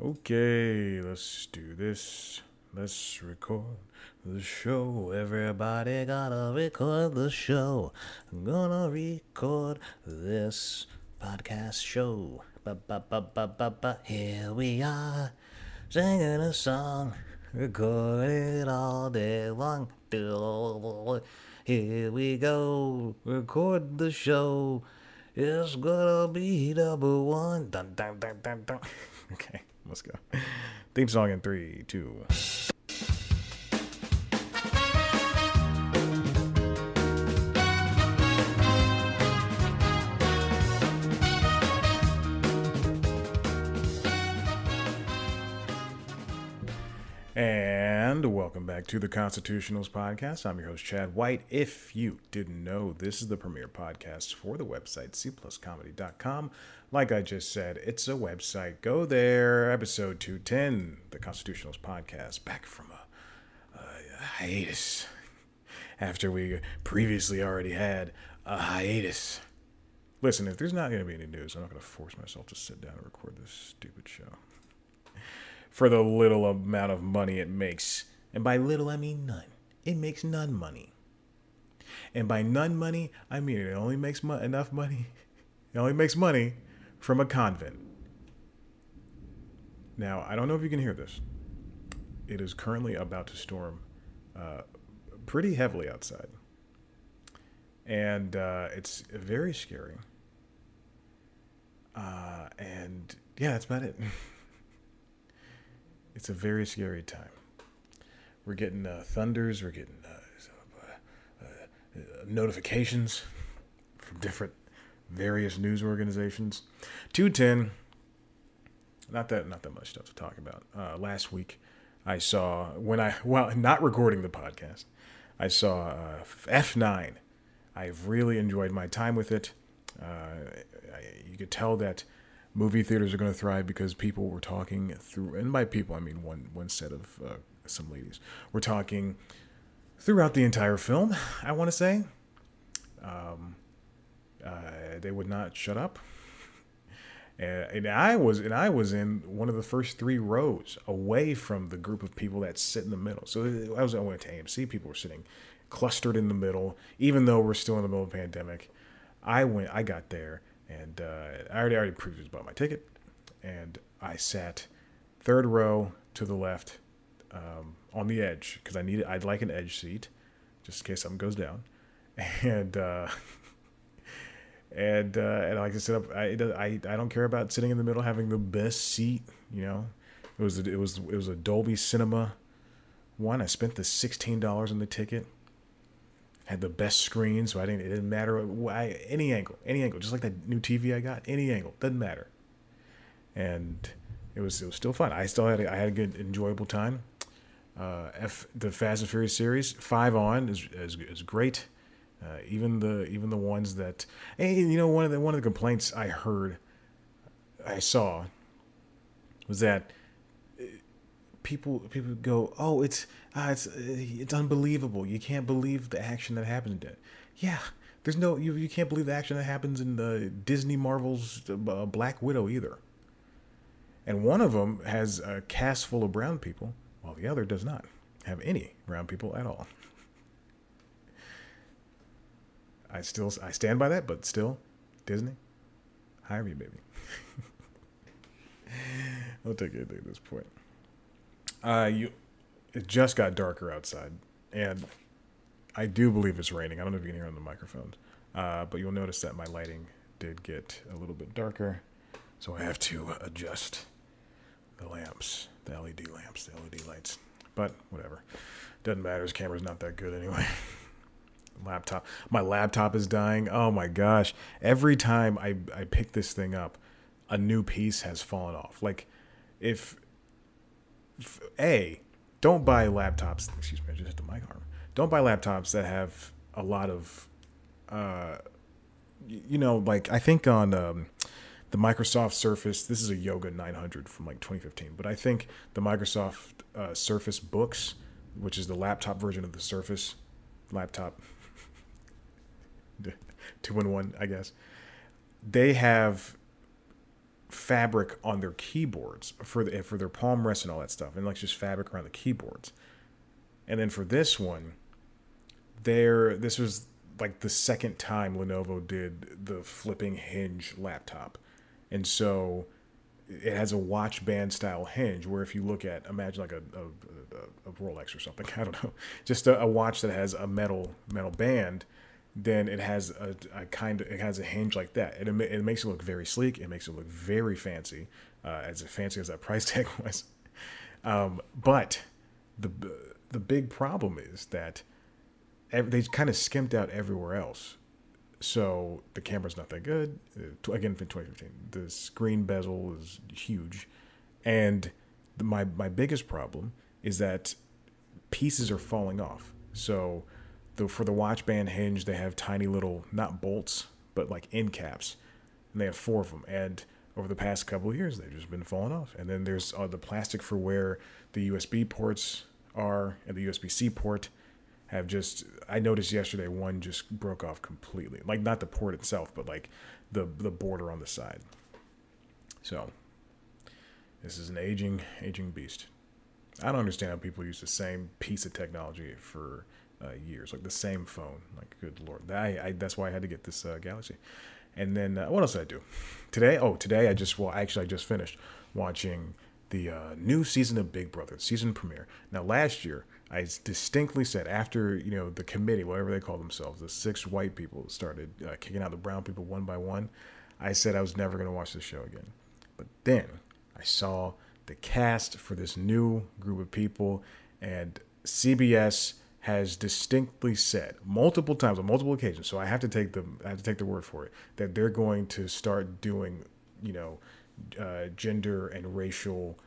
Okay, let's do this. Let's record the show. Everybody gotta record the show. I'm gonna record this podcast show. Ba. Here we are, singing a song. Record it all day long. Here we go. Record the show. It's gonna be number one. Dun dun dun dun dun. Okay, let's go. Theme song in 3, 2. And welcome back to the Constitutionals Podcast. I'm your host, Chad White. If you didn't know, this is the premier podcast for the website, cpluscomedy.com. Like I just said, it's a website. Go there. Episode 210, the Constitutionals Podcast, back from a hiatus. After we previously already had a hiatus. Listen, if there's not going to be any news, I'm not going to force myself to sit down and record this stupid show. For the little amount of money it makes. And by little, I mean none. It makes none money. And by none money, I mean it only makes enough money. It only makes money from a convent. Now, I don't know if you can hear this. It is currently about to storm pretty heavily outside. And it's very scary. And yeah, that's about it. It's a very scary time. We're getting thunders. We're getting notifications from different various news organizations. 210. Not that much stuff to talk about. Last week, I saw not recording the podcast, I saw F9. I've really enjoyed my time with it. You could tell that movie theaters are going to thrive because people were talking through, and by people I mean one set of some ladies were talking throughout the entire film. I want to say, they would not shut up, and I was in one of the first 3 rows away from the group of people that sit in the middle. So I went to AMC. People were sitting clustered in the middle, even though we're still in the middle of a pandemic. I got there. And I already previously bought my ticket, and I sat 3rd row to the left, on the edge because I'd like an edge seat, just in case something goes down, and I like to sit up. I don't care about sitting in the middle, having the best seat. You know, it was a Dolby Cinema one. I spent the $16 on the ticket. Had the best screen, so it didn't matter any angle, just like that new TV I got, any angle, doesn't matter. And it was still fun. I had a good, enjoyable time. The Fast and Furious series 5 on is great. Even the ones that, one of the complaints I saw was that people go, oh, it's unbelievable. You can't believe the action that happens in it. Yeah, there's no you can't believe the action that happens in the Disney Marvel's Black Widow either. And one of them has a cast full of brown people, while the other does not have any brown people at all. I stand by that, but still, Disney, hire me, baby. I'll take anything at this point. It just got darker outside, and I do believe it's raining. I don't know if you can hear on the microphones, but you'll notice that my lighting did get a little bit darker, so I have to adjust the lamps, the LED lamps, the LED lights. But whatever, doesn't matter. His camera's not that good anyway. My laptop is dying. Oh my gosh! Every time I pick this thing up, a new piece has fallen off. Like don't buy laptops. Excuse me, I just hit the mic arm. Don't buy laptops that have a lot of, like I think on the Microsoft Surface. This is a Yoga 900 from like 2015, but I think the Microsoft Surface Books, which is the laptop version of the Surface laptop, 2-in-1, I guess. They have fabric on their keyboards for their palm rests and all that stuff, and like just fabric around the keyboards. And then for this one, this was like the second time Lenovo did the flipping hinge laptop, and so it has a watch band style hinge where if you look at, imagine like a Rolex or something, I don't know, just a watch that has a metal band, then it has it has a hinge like that, and it makes it look very sleek. It makes it look very fancy, as fancy as that price tag was. But the big problem is that they kind of skimped out everywhere else. So the camera's not that good. Again, for 2015, the screen bezel is huge, and my biggest problem is that pieces are falling off. So for the watch band hinge, they have tiny little, not bolts, but like end caps, and they have 4 of them. And over the past couple of years, they've just been falling off. And then there's the plastic for where the USB ports are, and the USB-C port have just, I noticed yesterday one just broke off completely. Like not the port itself, but like the border on the side. So this is an aging beast. I don't understand how people use the same piece of technology for years, like the same phone. Like, good Lord. That's why I had to get this Galaxy. And then what else did I do today? Oh, today I just finished watching the new season of Big Brother, season premiere. Now, last year, I distinctly said, after, the committee, whatever they call themselves, the 6 white people started kicking out the brown people one by one, I said I was never going to watch this show again. But then I saw the cast for this new group of people, and CBS has distinctly said multiple times on multiple occasions, so I have to take their word for it, that they're going to start doing, gender and racial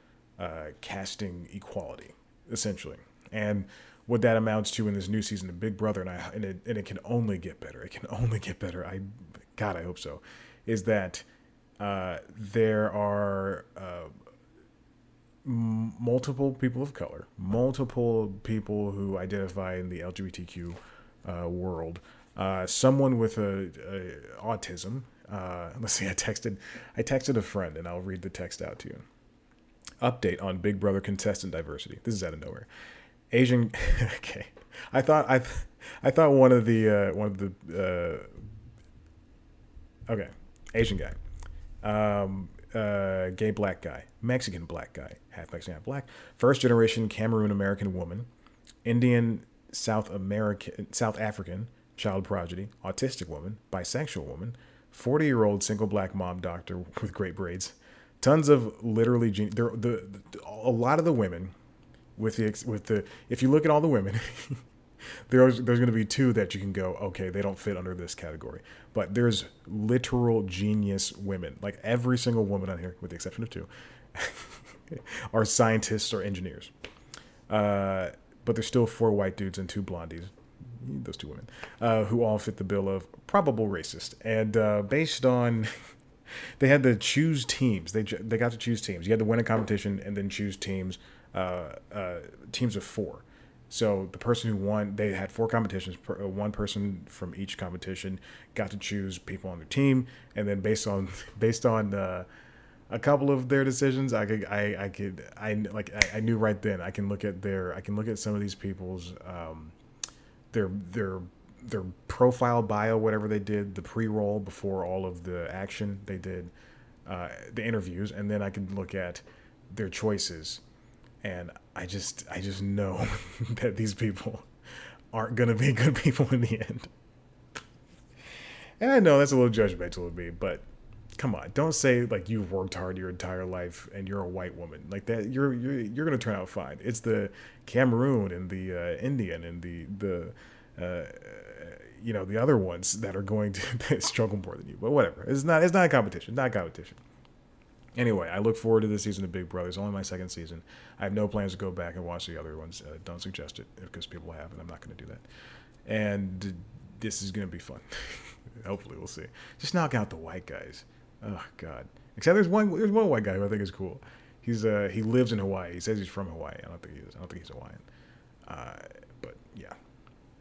casting equality, essentially. And what that amounts to in this new season of Big Brother, and it can only get better. It can only get better. I hope so. Is that there are multiple people of color, multiple people who identify in the LGBTQ world, someone with autism. Let's see. I texted a friend, and I'll read the text out to you. Update on Big Brother contestant diversity. This is out of nowhere. Asian. Okay, I thought one of the okay, Asian guy, gay black guy, Mexican black guy, half Mexican, half black, first generation Cameroon American woman, Indian South African child prodigy, autistic woman, bisexual woman, 40-year-old single black mom doctor with great braids, tons of literally a lot of the women. With the if you look at all the women, there's going to be 2 that you can go, okay, they don't fit under this category. But there's literal genius women. Like every single woman on here, with the exception of 2, are scientists or engineers. But there's still 4 white dudes and 2 blondies, those 2 women, who all fit the bill of probable racist. And based on, they had to choose teams. They got to choose teams. You had to win a competition and then choose teams. Teams of 4. So the person who won, they had 4 competitions. One person from each competition got to choose people on their team, and then based on a couple of their decisions, I knew right then I can look at some of these people's their profile bio, whatever they did, the pre-roll before all of the action they did, the interviews, and then I can look at their choices. And I just know that these people aren't going to be good people in the end. And I know that's a little judgmental of me, but come on, don't say like you've worked hard your entire life and you're a white woman like that. You're going to turn out fine. It's the Cameroon and the Indian and the other ones that are going to struggle more than you. But whatever, it's not a competition. Not a competition. Anyway, I look forward to this season of Big Brother. It's only my 2nd season. I have no plans to go back and watch the other ones. Don't suggest it because people have, and I'm not going to do that. And this is going to be fun. Hopefully, we'll see. Just knock out the white guys. Oh God! Except there's one white guy who I think is cool. He lives in Hawaii. He says he's from Hawaii. I don't think he is. I don't think he's Hawaiian. But yeah.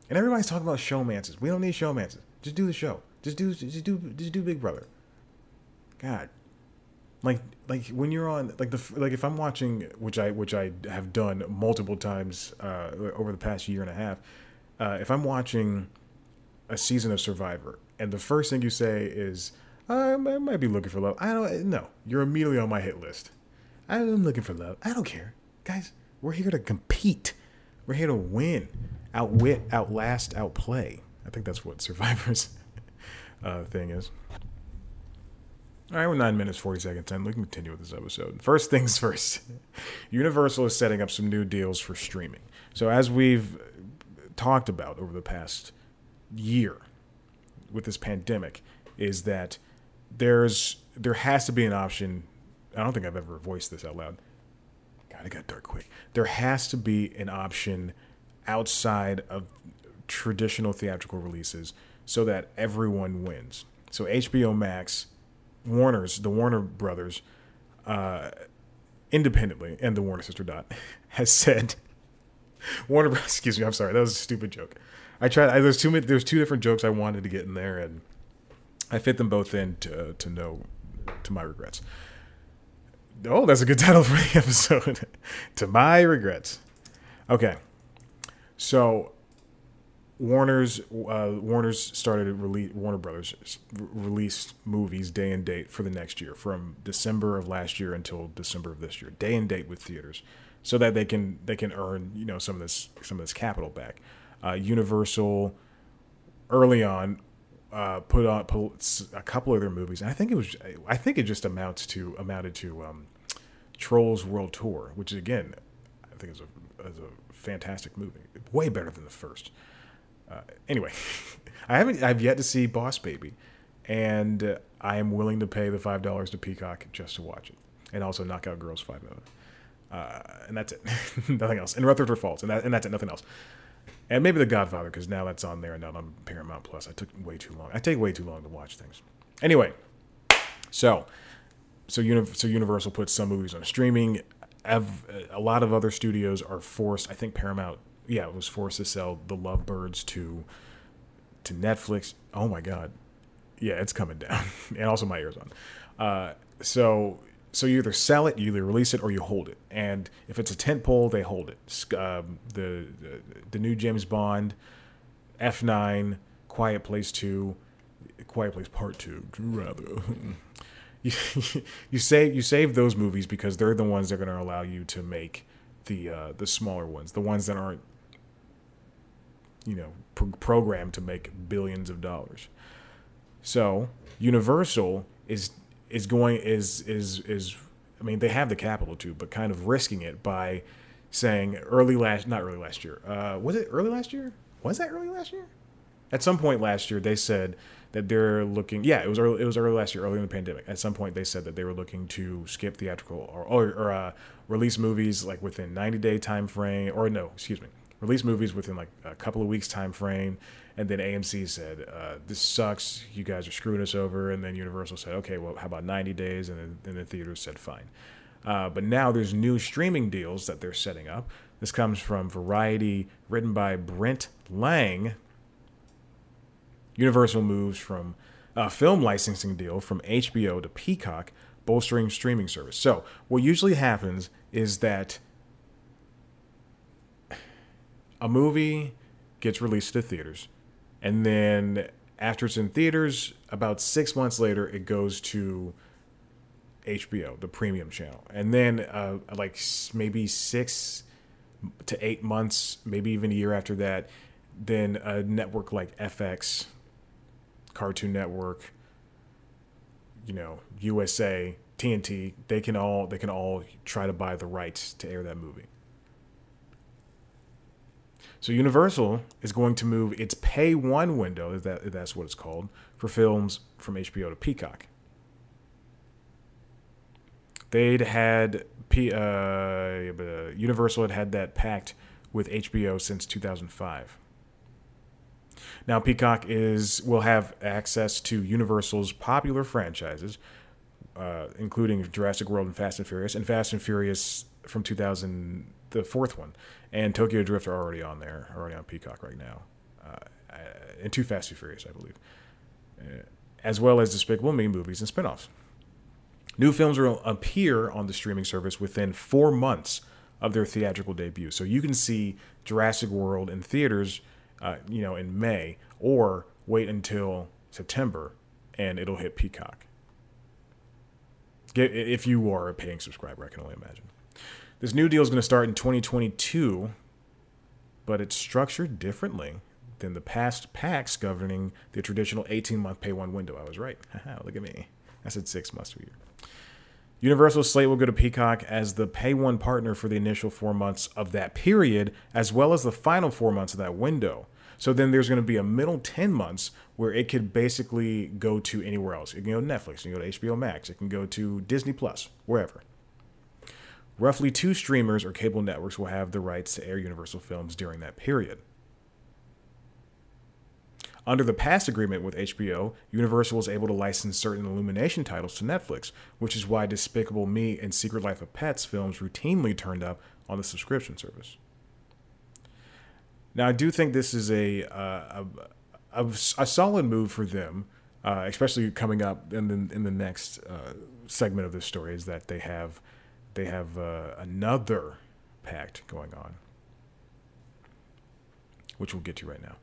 And everybody's talking about showmances. We don't need showmances. Just do the show. Just do Big Brother. God. like when you're on like if I'm watching, which I have done multiple times over the past year and a half, if I'm watching a season of Survivor and the first thing you say is I might be looking for love, I don't know, you're immediately on my hit list. I'm looking for love. I don't care, guys. We're here to compete. We're here to win, outwit, outlast, outplay. I think that's what Survivor's thing is. All right, we're 9 minutes, 40 seconds in. We can continue with this episode. First things first, Universal is setting up some new deals for streaming. So as we've talked about over the past year with this pandemic, is that there has to be an option. I don't think I've ever voiced this out loud. God, it got dark quick. There has to be an option outside of traditional theatrical releases so that everyone wins. So HBO Max, the Warner Brothers, independently, and the Warner Sister Dot, has said, excuse me, I'm sorry, that was a stupid joke. There's two different jokes I wanted to get in there, and I fit them both in to my regrets. Oh, that's a good title for the episode. To my regrets. Okay. So Warner Brothers released movies day and date for the next year, from December of last year until December of this year, day and date with theaters, so that they can earn some of this capital back. Universal early on put a couple of their movies, and I think it just amounted to Trolls World Tour, which again I think is a fantastic movie, way better than the first. Anyway, I've yet to see Boss Baby, and I am willing to pay the $5 to Peacock just to watch it, and also Knockout Girls 5 and that's it. Nothing else. And Rutherford Falls, and that's it. Nothing else. And maybe The Godfather, because now that's on there and not on Paramount Plus. I take way too long to watch things. Anyway, so Universal puts some movies on streaming. A lot of other studios are forced. I think Paramount, was forced to sell The Lovebirds to Netflix. Oh my God, yeah, it's coming down. And also my ears on. So you either sell it, you either release it, or you hold it. And if it's a tentpole, they hold it. The new James Bond, F9, Quiet Place 2, Quiet Place Part 2, rather. You save those movies because they're the ones that are going to allow you to make the smaller ones, the ones that aren't programmed to make billions of dollars. So Universal is I mean, they have the capital to, but kind of risking it by saying not early last year. Was it early last year? Was that early last year? At some point last year, they said that they're looking. Yeah, it was early last year, early in the pandemic. At some point, they said that they were looking to skip theatrical or release movies like within 90-day time frame, or no, excuse me, release movies within like a couple of weeks time frame. And then AMC said, this sucks, you guys are screwing us over. And then Universal said, okay, well, how about 90 days? And then the theaters said, fine. But now there's new streaming deals that they're setting up. This comes from Variety, written by Brent Lang. Universal moves from a film licensing deal from HBO to Peacock, bolstering streaming service. So what usually happens is that a movie gets released to theaters, and then after it's in theaters, about 6 months later, it goes to HBO, the premium channel. And then like maybe 6 to 8 months, maybe even a year after that, then a network like FX, Cartoon Network, USA, TNT, they can all try to buy the rights to air that movie. So Universal is going to move its Pay One window, if that's what it's called, for films from HBO to Peacock. Universal had that pact with HBO since 2005. Now Peacock will have access to Universal's popular franchises, including Jurassic World and Fast and Furious from 2000, the fourth one, and Tokyo Drift are already on Peacock right now, and 2 Fast and Furious, I believe, as well as Despicable Me movies and spinoffs. New films will appear on the streaming service within 4 months of their theatrical debut. So you can see Jurassic World in theaters, in May, or wait until September and it'll hit Peacock. If you are a paying subscriber, I can only imagine. This new deal is going to start in 2022, but it's structured differently than the past packs governing the traditional 18-month pay one window. I was right. Look at me. I said 6 months to a year. Universal's slate will go to Peacock as the pay one partner for the initial 4 months of that period, as well as the final 4 months of that window. So then there's going to be a middle 10 months where it could basically go to anywhere else. It can go to Netflix, it can go to HBO Max, it can go to Disney Plus, wherever. Roughly 2 streamers or cable networks will have the rights to air Universal films during that period. Under the past agreement with HBO, Universal was able to license certain Illumination titles to Netflix, which is why Despicable Me and Secret Life of Pets films routinely turned up on the subscription service. Now, I do think this is a solid move for them, especially coming up in the next segment of this story, is that they have another pact going on, which we'll get to right now.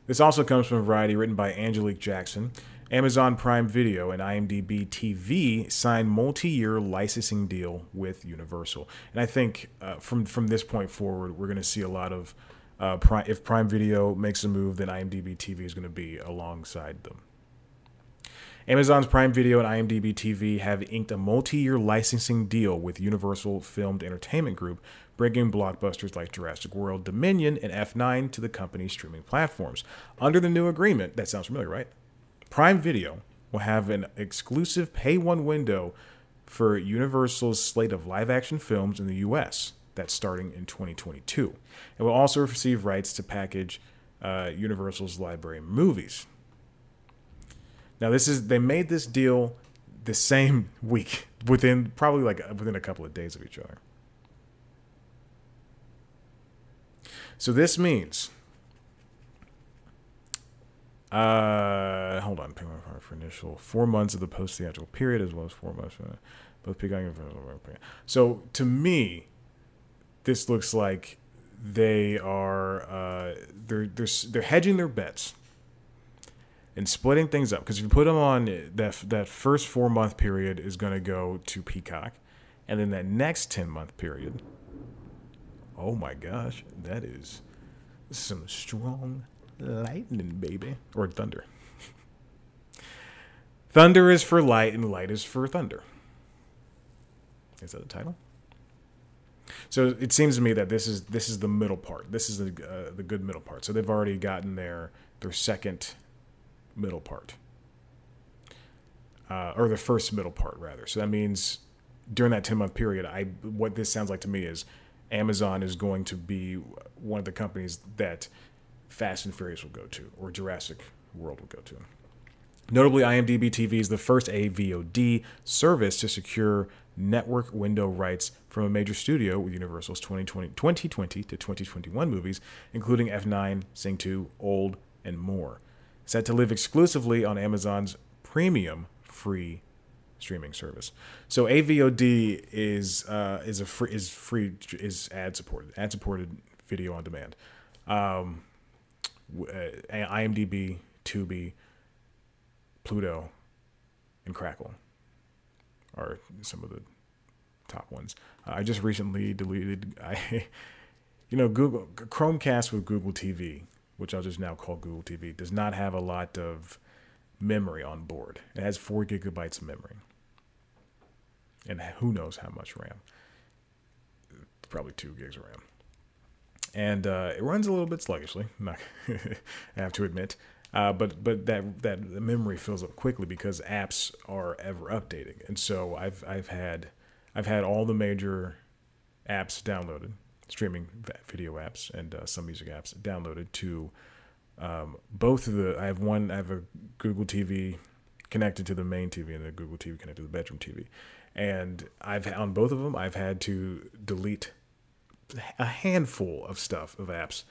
This also comes from Variety, written by Angelique Jackson. Amazon Prime Video and IMDb TV signed multi-year licensing deal with Universal. And I think from this point forward, we're going to see a lot of if Prime Video makes a move, then IMDb TV is going to be alongside them. Amazon's Prime Video and IMDb TV have inked a multi-year licensing deal with Universal Filmed Entertainment Group, bringing blockbusters like Jurassic World, Dominion, and F9 to the company's streaming platforms. Under the new agreement, that sounds familiar, right? Prime Video will have an exclusive pay one window for Universal's slate of live-action films in the U.S. that's starting in 2022. It will also receive rights to package Universal's library movies. Now, they made this deal the same week, within a couple of days of each other. So this means, hold on, for initial 4 months of the post-theatrical period, as well as 4 months for both Peacock and So to me, this looks like they are they're hedging their bets and splitting things up, because if you put them on that first 4 month period is going to go to Peacock, and then that next 10-month period, oh my gosh, that is some strong lightning, baby, or thunder. Thunder is for light and light is for thunder. Is that the title? So it seems to me that this is the middle part. This is the good middle part. So they've already gotten their second middle part, or the first middle part rather. So that means during that 10-month period, what this sounds like to me is Amazon is going to be one of the companies that Fast and Furious will go to, or Jurassic World will go to. Notably, IMDb TV is the first AVOD service to secure network window rights from a major studio with Universal's 2020 to 2021 movies, including F9, Sing 2, Old, and more. Set to live exclusively on Amazon's premium free streaming service. So AVOD is ad supported video on demand. IMDb, Tubi, Pluto, and Crackle are some of the top ones. I just recently deleted Google Chromecast with Google TV, which I'll just now call Google TV, does not have a lot of memory on board. It has 4 gigabytes of memory. And who knows how much RAM. Probably 2 gigs of RAM. And it runs a little bit sluggishly, I have to admit. But that memory fills up quickly because apps are ever updating. And so I've had all the major apps downloaded, streaming video apps and some music apps downloaded to both of the. I have a Google TV connected to the main TV and the Google TV connected to the bedroom TV, and on both of them I've had to delete a handful of stuff of apps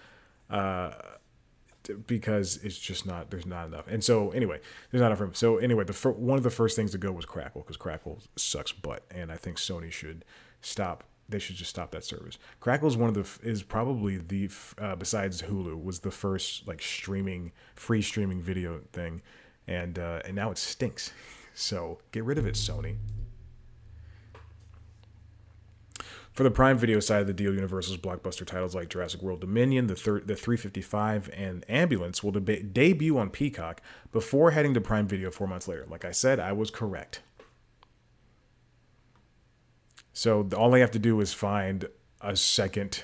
because it's just not, there's not enough. And so anyway, there's not enough room. So anyway, one of the first things to go was Crackle, because Crackle sucks butt, and I think Sony should stop. They should just stop that service. Crackle is is probably the besides Hulu, was the first like free streaming video thing, and now it stinks. So get rid of it, Sony. For the Prime Video side of the deal, Universal's blockbuster titles like Jurassic World Dominion, the 355, and Ambulance will debut on Peacock before heading to Prime Video 4 months later. Like I said, I was correct. So all they have to do is find a second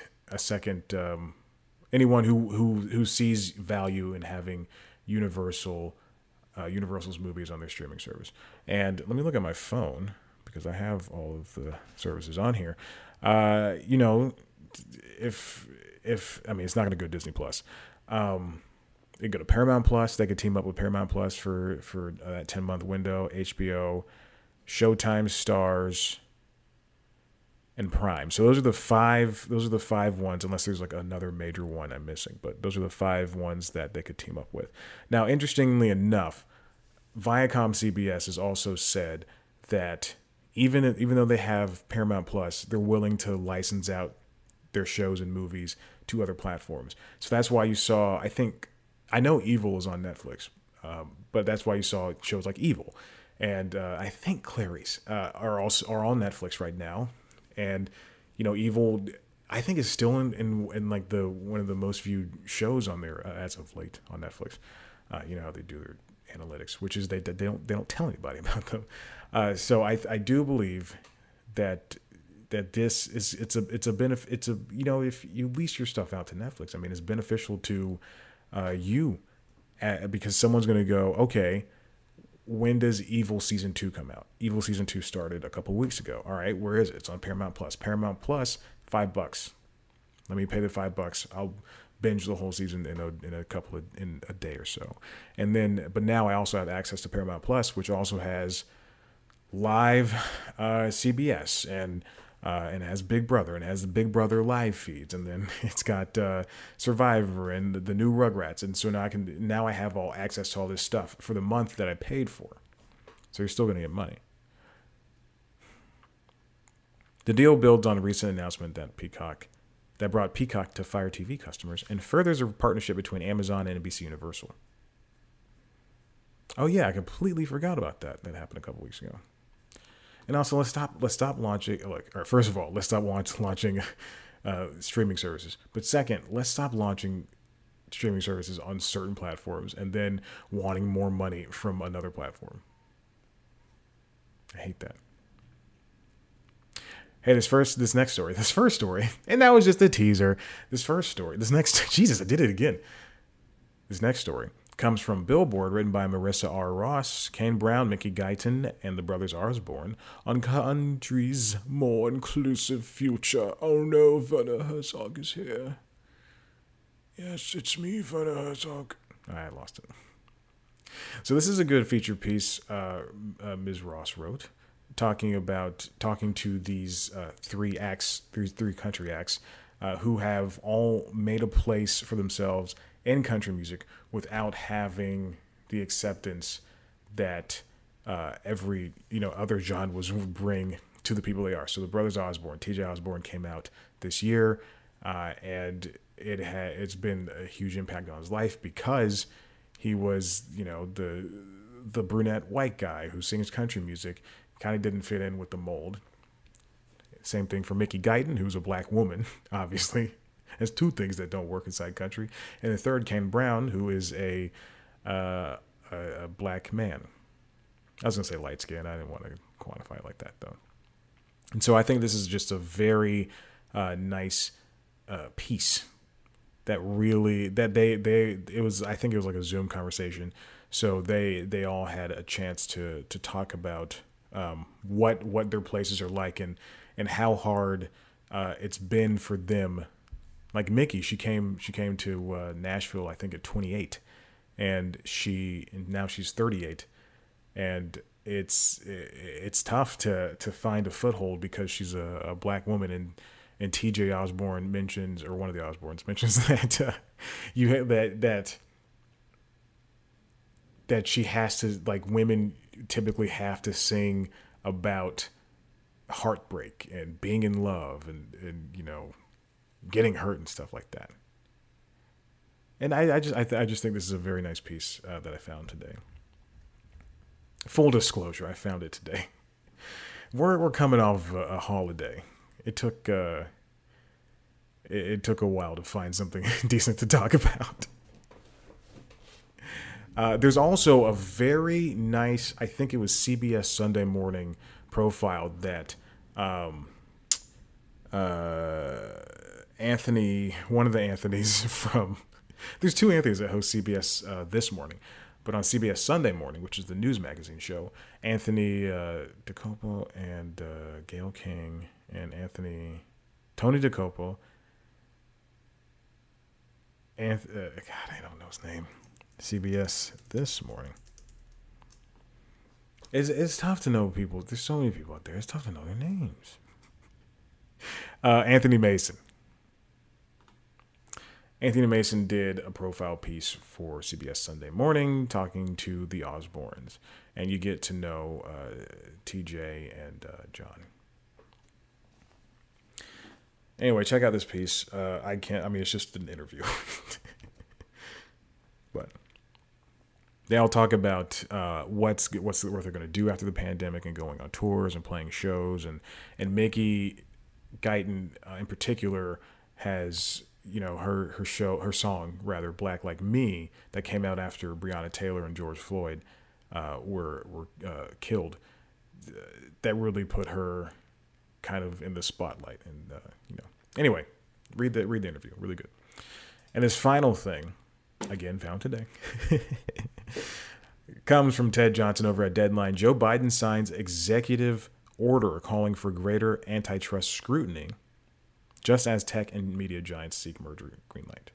anyone who sees value in having Universal's movies on their streaming service. And let me look at my phone, because I have all of the services on here. If I mean, it's not going to go to Disney Plus. They could go to Paramount Plus. They could team up with Paramount Plus for that 10-month window. HBO, Showtime, Stars, and Prime. So those are the five ones, unless there's like another major one I'm missing. But those are the 5 ones that they could team up with. Now, interestingly enough, Viacom CBS has also said that even though they have Paramount Plus, they're willing to license out their shows and movies to other platforms. So that's why you saw, I know Evil is on Netflix, but that's why you saw shows like Evil, and I think Clarice are on Netflix right now. And Evil, I think, is still in like the one of the most viewed shows on there as of late on Netflix. You know how they do their analytics, which is they don't tell anybody about them. So I do believe that this is it's a benefit. If you lease your stuff out to Netflix, I mean, it's beneficial to you, because someone's going to go, okay, when does Evil Season 2 come out? Evil Season 2 started a couple weeks ago. All right, where is it? It's on Paramount Plus. Paramount Plus, $5. Let me pay the $5. I'll binge the whole season in a day or so. And then, but now I also have access to Paramount Plus, which also has live CBS and has Big Brother, and has the Big Brother live feeds, and then it's got Survivor and the new Rugrats, and so now I have all access to all this stuff for the month that I paid for. So you're still going to get money. The deal builds on a recent announcement that brought Peacock to Fire TV customers, and furthers a partnership between Amazon and NBC Universal. Oh yeah, I completely forgot about that. That happened a couple weeks ago. And also, let's stop launching. First of all, let's stop launching streaming services. But second, let's stop launching streaming services on certain platforms and then wanting more money from another platform. I hate that. Hey, this first story, and that was just a teaser. Jesus, I did it again. This next story comes from Billboard, written by Marissa R. Ross, Kane Brown, Mickey Guyton, and the Brothers Osborne, on country's more inclusive future. Oh no, Werner Herzog is here. Yes, it's me, Werner Herzog. I lost it. So this is a good feature piece Ms. Ross wrote, talking to these three country acts who have all made a place for themselves in country music without having the acceptance that every other genres would bring to the people they are. So the Brothers Osborne, T.J. Osborne, came out this year, and it's been a huge impact on his life, because he was the brunette white guy who sings country music, kind of didn't fit in with the mold. Same thing for Mickey Guyton, who's a black woman, obviously. There's 2 things that don't work inside country. And the third, Kane Brown, who is a black man. I was going to say light skin. I didn't want to quantify it like that, though. And so I think this is just a very nice piece that really, I think it was like a Zoom conversation. So they all had a chance to talk about what their places are like, and how hard it's been for them. Like Mickey, she came to Nashville, I think, at 28, and now she's 38, and it's tough to find a foothold, because she's a black woman, and T.J. Osborne mentions, or one of the Osbornes mentions, that that she has to, like, women typically have to sing about heartbreak and being in love and you know, getting hurt and stuff like that. And I just think this is a very nice piece that I found today. Full disclosure, I found it today. We're coming off a holiday. It took it took a while to find something decent to talk about. There's also a very nice, I think it was CBS Sunday Morning profile that Anthony, one of the Anthonys from, there's two Anthonys that host CBS This Morning, but on CBS Sunday Morning, which is the news magazine show, Anthony DeCopo and Gayle King and Tony DeCopo, God, I don't know his name. CBS This Morning. It's tough to know people. There's so many people out there. It's tough to know their names. Anthony Mason. Anthony Mason did a profile piece for CBS Sunday Morning talking to the Osbournes. And you get to know TJ and John. Anyway, check out this piece. It's just an interview. But they all talk about what they're going to do after the pandemic and going on tours and playing shows. And Mickey Guyton in particular has, you know, her song rather, Black Like Me, that came out after Breonna Taylor and George Floyd were killed. That really put her kind of in the spotlight. And anyway, read the interview, really good. And his final thing, again found today, comes from Ted Johnson over at Deadline. Joe Biden signs executive order calling for greater antitrust scrutiny, just as tech and media giants seek merger green light.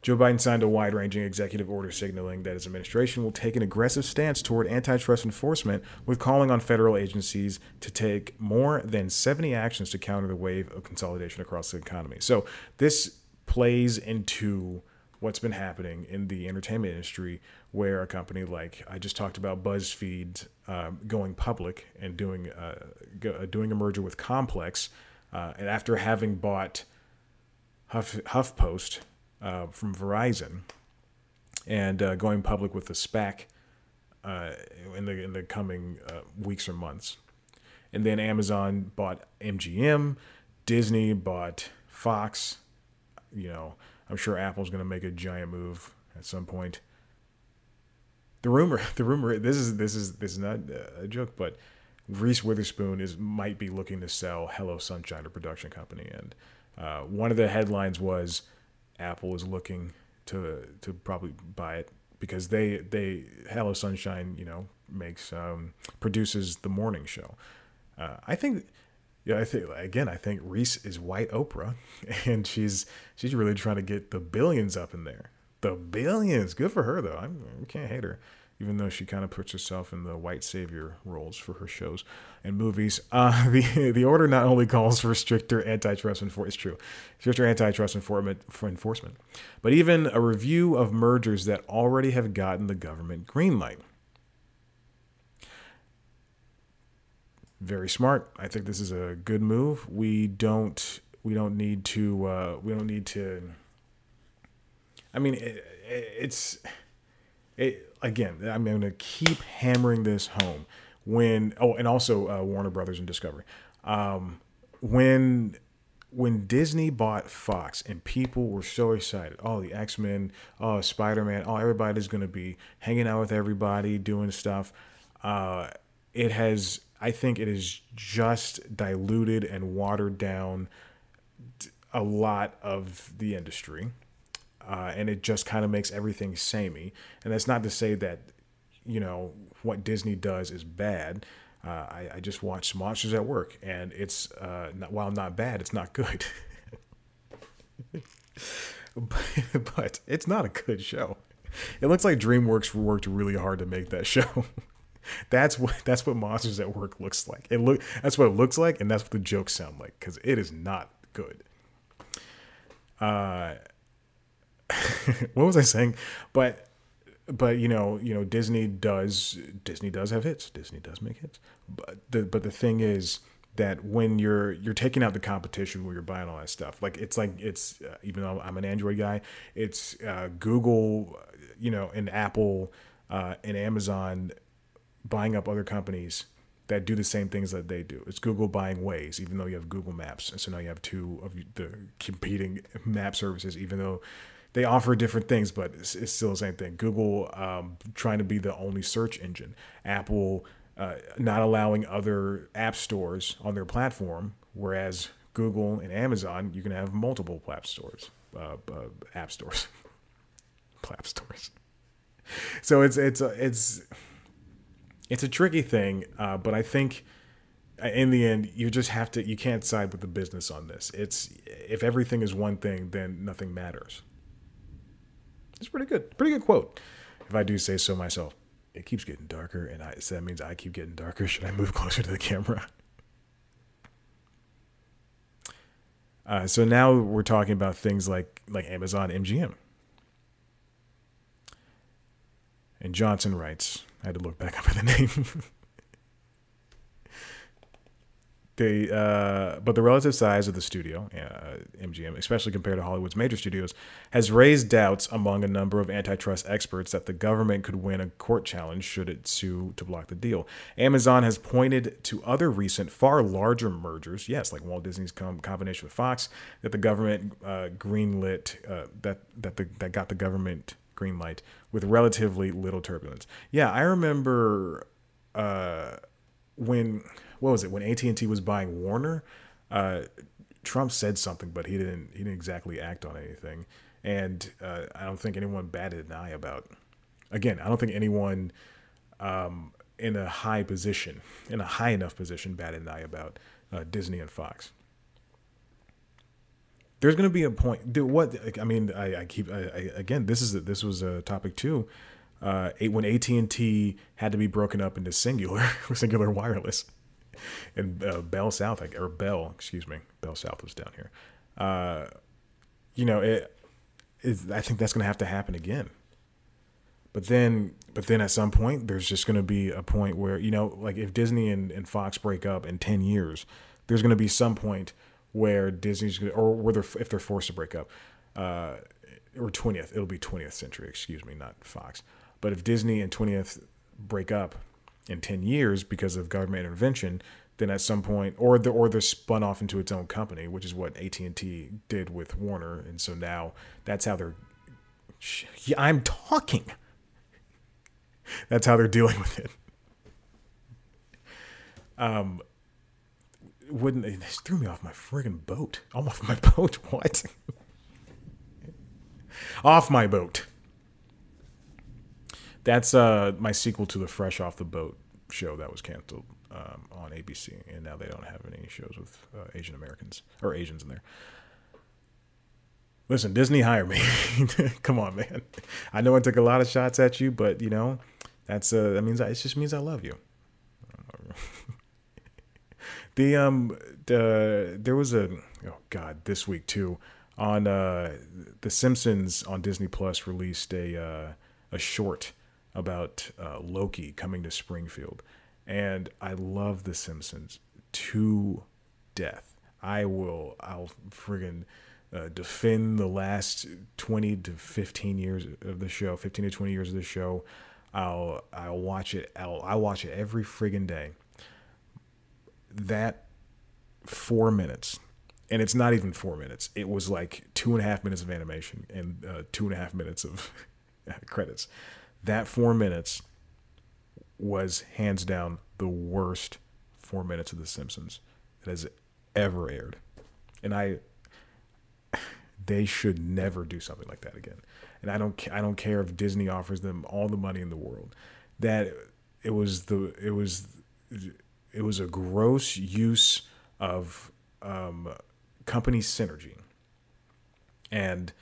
Joe Biden signed a wide-ranging executive order signaling that his administration will take an aggressive stance toward antitrust enforcement, with calling on federal agencies to take more than 70 actions to counter the wave of consolidation across the economy. So this plays into what's been happening in the entertainment industry, where a company like, I just talked about, BuzzFeed going public and doing a merger with Complex, and after having bought HuffPost from Verizon and going public with a SPAC in the coming weeks or months. And then Amazon bought MGM, Disney bought Fox. You know, I'm sure Apple's going to make a giant move at some point. The rumor, this is not a joke, but Reese Witherspoon might be looking to sell Hello Sunshine, a production company. And one of the headlines was Apple is looking to probably buy it, because they Hello Sunshine, you know, produces the morning show. I think Reese is white Oprah, and she's really trying to get the billions up in there. The billions, good for her though. I can't hate her, even though she kind of puts herself in the white savior roles for her shows and movies. The order not only calls for stricter antitrust enforcement, but even a review of mergers that already have gotten the government green light. Very smart. I think this is a good move. We don't need to. I mean, again, I'm going to keep hammering this home. And also Warner Brothers and Discovery. When Disney bought Fox and people were so excited, the X-Men, Spider-Man, everybody's going to be hanging out with everybody, doing stuff. I think it has just diluted and watered down a lot of the industry. And it just kind of makes everything samey. And that's not to say that, you know, what Disney does is bad. I just watched Monsters at Work, and it's, while not bad, it's not good. but it's not a good show. It looks like DreamWorks worked really hard to make that show. That's what Monsters at Work looks like. That's what it looks like, and that's what the jokes sound like, because it is not good. What was I saying? But but Disney does have hits. Disney does make hits. But the thing is that when you're taking out the competition where you're buying all that stuff, it's even though I'm an Android guy, it's Google, and Apple, and Amazon buying up other companies that do the same things that they do. It's Google buying Waze, even though you have Google Maps, and so now you have two of the competing map services, even though they offer different things, but it's still the same thing. Google trying to be the only search engine. Apple not allowing other app stores on their platform, whereas Google and Amazon, you can have multiple app stores, app stores, app stores. So it's a tricky thing, but I think in the end, you can't side with the business on this. If everything is one thing, then nothing matters. It's pretty good quote, if I do say so myself. It keeps getting darker, and so that means I keep getting darker. Should I move closer to the camera? So now we're talking about things like Amazon MGM. And Johnson writes, I had to look back up at the name. But the relative size of the studio, MGM, especially compared to Hollywood's major studios, has raised doubts among a number of antitrust experts that the government could win a court challenge should it sue to block the deal. Amazon has pointed to other recent, far larger mergers, yes, like Walt Disney's combination with Fox, that the government greenlit, that got the government green light with relatively little turbulence. Yeah, I remember when AT&T was buying Warner, Trump said something, but he didn't exactly act on anything. And I don't think anyone batted an eye about. Again, I don't think anyone in a high enough position, batted an eye about Disney and Fox. There's going to be a point. Again, this was a topic too. When AT&T had to be broken up into Singular Wireless, and Bell South, Bell South was down here. I think that's going to have to happen again. But then at some point, there's just going to be a point where, if Disney and Fox break up in 10 years, there's going to be some point where Disney's going to, or where if they're forced to break up, or 20th, it'll be 20th century, not Fox. But if Disney and 20th break up in 10 years because of government intervention, then at some point, or they're spun off into its own company, which is what AT&T did with Warner. And so now that's how they're, I'm talking. That's how they're dealing with it. They threw me off my friggin' boat. I'm off my boat. What? Off my boat. That's my sequel to the Fresh Off the Boat show that was canceled on ABC, and now they don't have any shows with Asian Americans or Asians in there. Listen, Disney, hire me. Come on, man. I know I took a lot of shots at you, but that's it just means I love you. There was this week too on The Simpsons on Disney Plus released a short about Loki coming to Springfield, and I love The Simpsons to death. I'll friggin' defend the last 20 to 15 years of the show, 15 to 20 years of the show. I'll watch it. I'll watch it every friggin' day. That 4 minutes, and it's not even 4 minutes. It was like 2.5 minutes of animation and 2.5 minutes of credits. That 4 minutes was hands down the worst 4 minutes of The Simpsons that has ever aired. And they should never do something like that again. And I don't care if Disney offers them all the money in the world. That it was a gross use of company synergy. And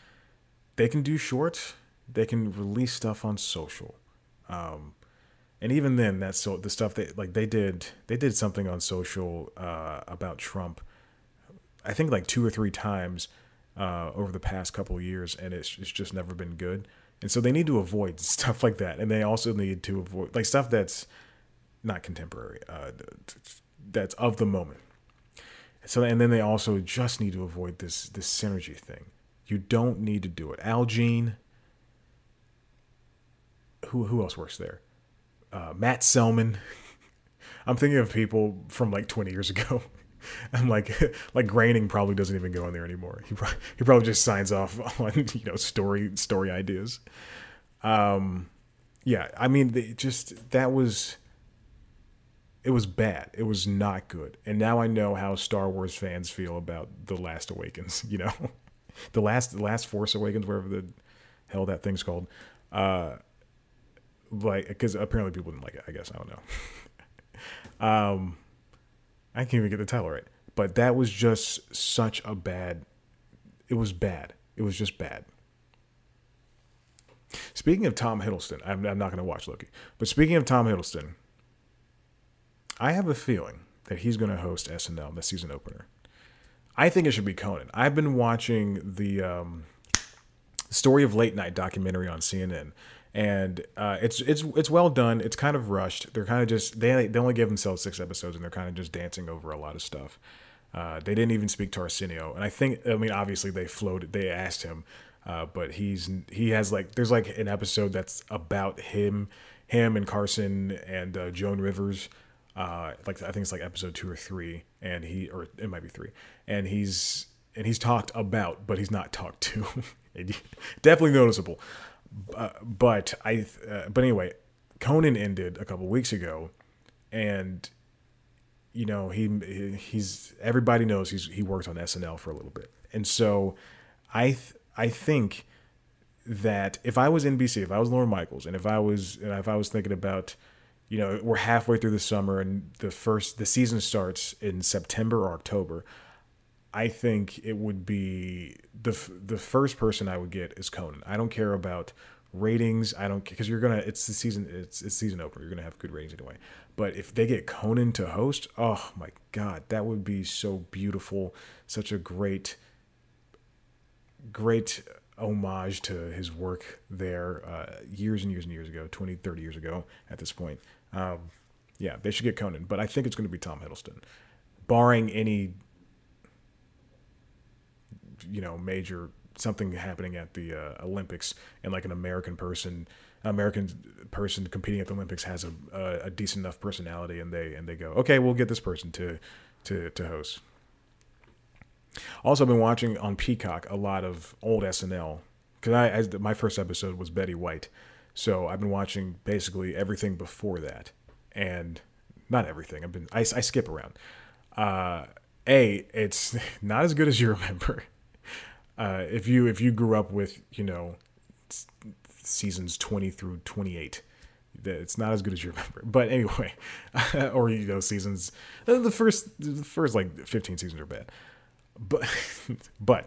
they can do shorts. They can release stuff on social. And even then, that's the stuff they did something on social about Trump, I think like 2 or 3 times over the past couple of years, and it's just never been good. And so they need to avoid stuff like that. And they also need to avoid like stuff that's not contemporary, that's of the moment. So, and then they also just need to avoid this synergy thing. You don't need to do it. Al Jean, who else works there? Matt Selman. I'm thinking of people from like 20 years ago. I'm like Groening probably doesn't even go in there anymore. He probably just signs off on story ideas. Yeah, I mean, it was bad. It was not good. And now I know how Star Wars fans feel about The Last Awakens. The last Force Awakens, wherever the hell that thing's called. Because apparently people didn't like it. I guess I don't know. I can't even get the title right. But that was just such a bad. It was bad. It was just bad. Speaking of Tom Hiddleston, I'm not going to watch Loki. But speaking of Tom Hiddleston, I have a feeling that he's going to host SNL, the season opener. I think it should be Conan. I've been watching the Story of Late Night documentary on CNN, and it's well done. It's kind of rushed. They're kind of just they only give themselves 6 episodes, and they're kind of just dancing over a lot of stuff. They didn't even speak to Arsenio, and I mean obviously they asked him, but he has there's an episode that's about him and Carson and Joan Rivers. I think it's episode 2 or 3, or it might be 3, and he's talked about, but he's not talked to. Definitely noticeable. But anyway, Conan ended a couple weeks ago, and he's everybody knows he worked on SNL for a little bit, and so I think that if I was NBC, if I was Lorne Michaels, and if I was thinking about, we're halfway through the summer and the season starts in September or October, I think it would be the first person I would get is Conan. I don't care about ratings. I don't, because it's season opener. You're gonna have good ratings anyway. But if they get Conan to host, oh my God, that would be so beautiful. Such a great homage to his work there years and years and years ago, 20, 30 years ago at this point. Yeah, they should get Conan, but I think it's going to be Tom Hiddleston, barring any major something happening at the Olympics, and an American person competing at the Olympics has a decent enough personality, and they go, okay, we'll get this person to host. Also, I've been watching on Peacock a lot of old SNL, because my first episode was Betty White, so I've been watching basically everything before that, and not everything. I skip around. It's not as good as you remember. If you grew up with seasons 20 through 28, it's not as good as you remember. But anyway, or seasons, the first 15 seasons are bad. But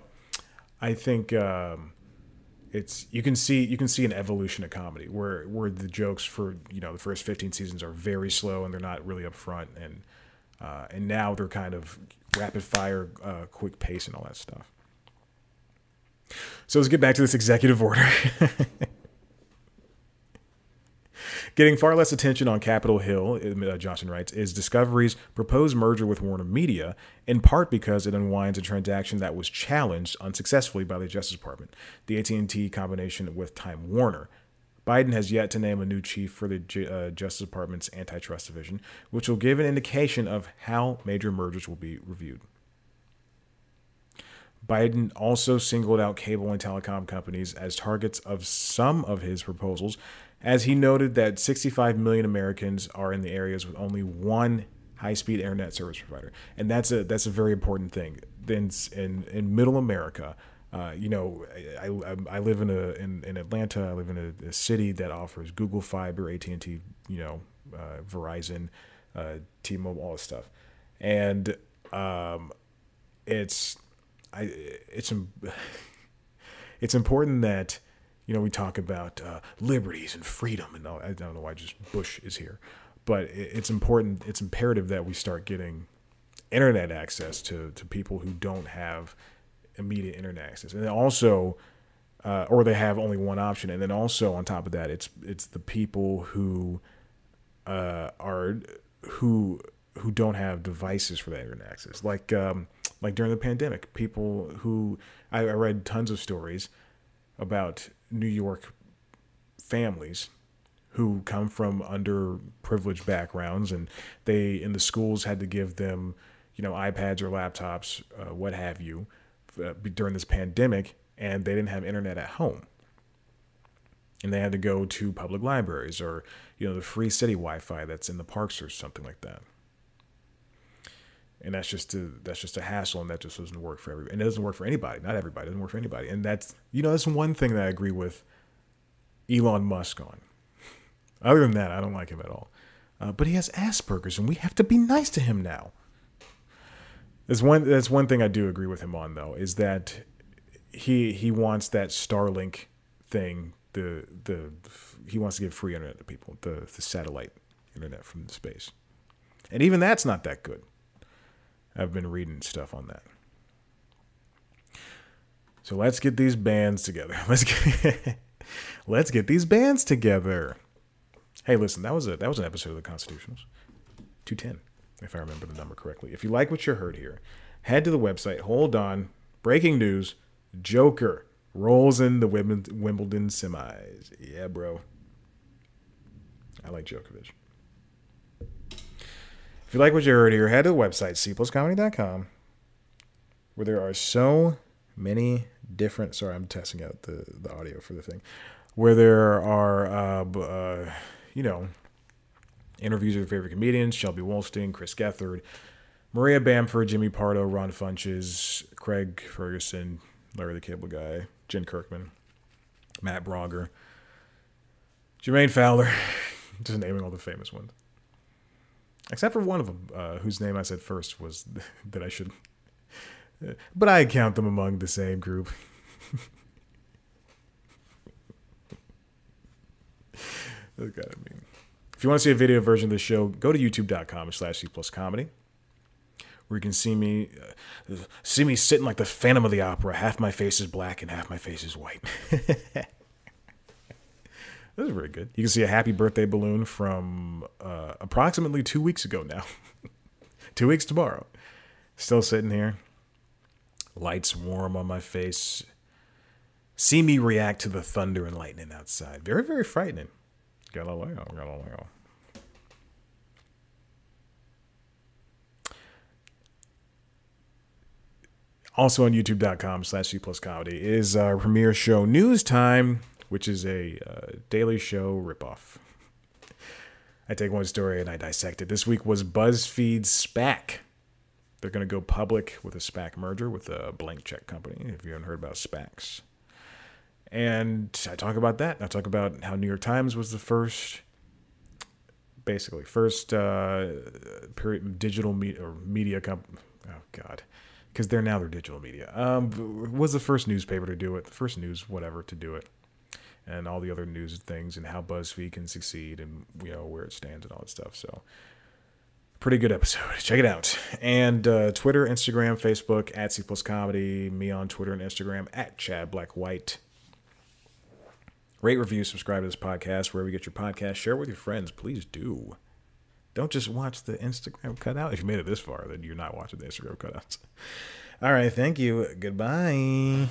I think you can see an evolution of comedy where the jokes for the first 15 seasons are very slow and they're not really up front, and now they're kind of rapid fire, quick pace and all that stuff. So let's get back to this executive order. Getting far less attention on Capitol Hill, Johnson writes, is Discovery's proposed merger with Warner Media, in part because it unwinds a transaction that was challenged unsuccessfully by the Justice Department, the AT&T combination with Time Warner. Biden has yet to name a new chief for the Justice Department's antitrust division, which will give an indication of how major mergers will be reviewed. Biden also singled out cable and telecom companies as targets of some of his proposals, as he noted that 65 million Americans are in the areas with only one high-speed internet service provider, and that's a very important thing. In Middle America, I live in Atlanta. I live in a city that offers Google Fiber, AT&T, Verizon, T-Mobile, all this stuff, and it's important that we talk about liberties and freedom, and all. I don't know why just Bush is here, but it's important. It's imperative that we start getting internet access to people who don't have immediate internet access, and also or they have only one option. And then also on top of that, it's the people who who don't have devices for that internet access. Like during the pandemic, people who I read tons of stories about New York families who come from underprivileged backgrounds, and they in the schools had to give them, iPads or laptops, what have you, during this pandemic, and they didn't have internet at home. And they had to go to public libraries or, the free city Wi-Fi that's in the parks or something like that. And that's just a hassle, and that just doesn't work for everybody. And it doesn't work for anybody. Not everybody. It doesn't work for anybody. And that's one thing that I agree with Elon Musk on. Other than that, I don't like him at all. But he has Asperger's, and we have to be nice to him now. That's one thing I do agree with him on, though, is that he wants that Starlink thing. He wants to give free internet to people, the satellite internet from space, and even that's not that good. I've been reading stuff on that. So let's get these bands together. Let's get these bands together. Hey, listen, that was an episode of the Constitutionals, 210, if I remember the number correctly. If you like what you heard here, head to the website. Hold on, breaking news: Joker rolls in the Wimbledon semis. Yeah, bro. I like Djokovic. If you like what you heard here, head to the website, cpluscomedy.com, where there are so many different... Sorry, I'm testing out the audio for the thing. Where there are, interviews with your favorite comedians: Shelby Wolstein, Chris Gethard, Maria Bamford, Jimmy Pardo, Ron Funches, Craig Ferguson, Larry the Cable Guy, Jen Kirkman, Matt Brogger, Jermaine Fowler, just naming all the famous ones. Except for one of them, whose name I said first was that I should... But I count them among the same group. That's gotta mean. If you want to see a video version of the show, go to youtube.com/cpluscomedy, where you can see me sitting like the Phantom of the Opera. Half my face is black and half my face is white. This is very good. You can see a happy birthday balloon from approximately 2 weeks ago now. 2 weeks tomorrow. Still sitting here. Lights warm on my face. See me react to the thunder and lightning outside. Very, very frightening. Galileo. Also on youtube.com/cpluscomedy is our premiere show, News Time, which is a daily show ripoff. I take one story and I dissect it. This week was BuzzFeed's SPAC. They're going to go public with a SPAC merger with a blank check company, if you haven't heard about SPACs. And I talk about that. I talk about how New York Times was the first digital media company. Oh, God. Because they're digital media. Was the first newspaper to do it, the first news whatever to do it. And all the other news things, and how BuzzFeed can succeed, and where it stands and all that stuff. So, pretty good episode. Check it out. And Twitter, Instagram, Facebook @CPlusComedy. Me on Twitter and Instagram @ChadBlackWhite. Rate, review, subscribe to this podcast wherever you get your podcast. Share it with your friends. Please do. Don't just watch the Instagram cutout. If you made it this far, then you're not watching the Instagram cutouts. All right. Thank you. Goodbye.